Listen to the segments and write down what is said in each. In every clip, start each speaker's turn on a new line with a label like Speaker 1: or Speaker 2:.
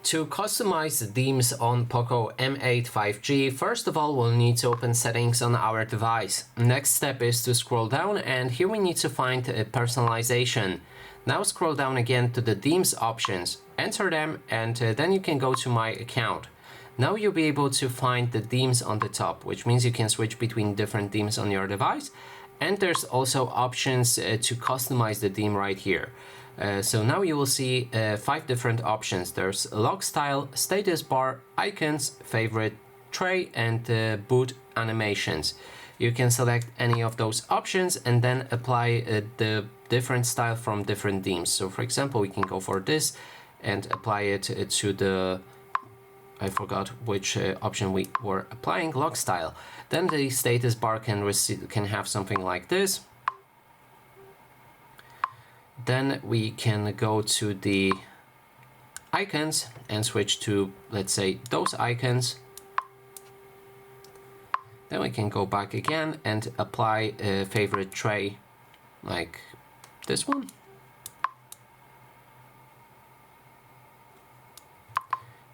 Speaker 1: To customize the themes on POCO M8 5G, first of all, we'll need to open settings on our device. Next step is to scroll down, and here we need to find personalization. Now scroll down again to the themes options, enter them, and then you can go to my account. Now you'll be able to find the themes on the top, which means you can switch between different themes on your device. And there's also options to customize the theme right here. So now you will see 5 different options. There's log style, status bar, icons, favorite tray, and boot animations. You can select any of those options and then apply the different style from different themes. So for example, we can go for this and apply it to the, I forgot which option we were applying, log style. Then the status bar can have something like this. Then we can go to the icons and switch to, let's say, those icons. Then we can go back again and apply a favorite tray like this one.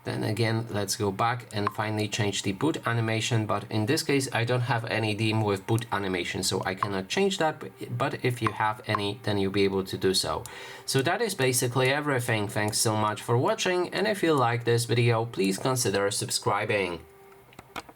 Speaker 1: Then again, let's go back and finally change the boot animation, but in this case I don't have any theme with boot animation, so I cannot change that, but if you have any, then you'll be able to do so. So that is basically everything. Thanks so much for watching, and if you like this video, please consider subscribing.